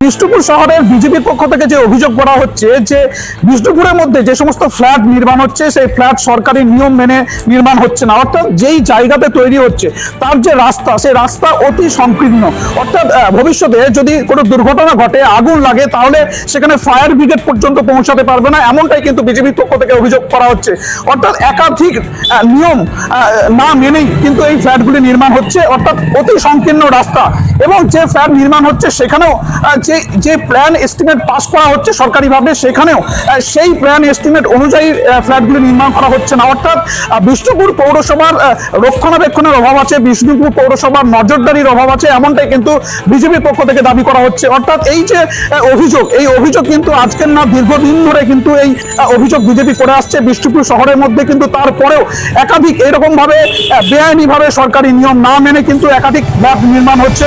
বিষ্ণুপুর শহরের বিজেপির পক্ষ থেকে যে অভিযোগ করা হচ্ছে যে বিষ্ণুপুরের মধ্যে যে সমস্ত ফ্ল্যাট নির্মাণ হচ্ছে সেই ফ্ল্যাট সরকারি নিয়ম মেনে নির্মাণ হচ্ছে না, অর্থাৎ যেই জায়গাতে তৈরি হচ্ছে তার যে রাস্তা সেই রাস্তা অতি সংকীর্ণ, অর্থাৎ ভবিষ্যতে যদি কোনো দুর্ঘটনা ঘটে আগুন লাগে তাহলে সেখানে ফায়ার ব্রিগেড পর্যন্ত পৌঁছাতে পারবে না, এমনটাই কিন্তু বিজেপির পক্ষ থেকে অভিযোগ করা হচ্ছে। অর্থাৎ একাধিক নিয়ম না মেনেই কিন্তু এই ফ্ল্যাটগুলি নির্মাণ হচ্ছে, অর্থাৎ অতি সংকীর্ণ রাস্তা এবং যে ফ্ল্যাট নির্মাণ হচ্ছে সেখানেও যে প্ল্যান এস্টিমেট পাস করা হচ্ছে সরকারিভাবে সেখানেও সেই প্ল্যান এস্টিমেট অনুযায়ী ফ্ল্যাটগুলি নির্মাণ করা হচ্ছে না। অর্থাৎ বিষ্ণুপুর পৌরসভার রক্ষণাবেক্ষণের অভাব আছে, বিষ্ণুপুর পৌরসভার নজরদারির অভাব আছে, এমনটাই কিন্তু বিজেপির পক্ষ থেকে দাবি করা হচ্ছে। অর্থাৎ এই যে অভিযোগ, এই অভিযোগ কিন্তু আজকের না, দীর্ঘদিন ধরে কিন্তু এই অভিযোগ বিজেপি করে আসছে বিষ্ণুপুর শহরের মধ্যে, কিন্তু তারপরেও একাধিক এরকম ভাবে বেআইনি ভাবে সরকারি নিয়ম না মেনে কিন্তু একাধিক ফ্ল্যাট নির্মাণ হচ্ছে।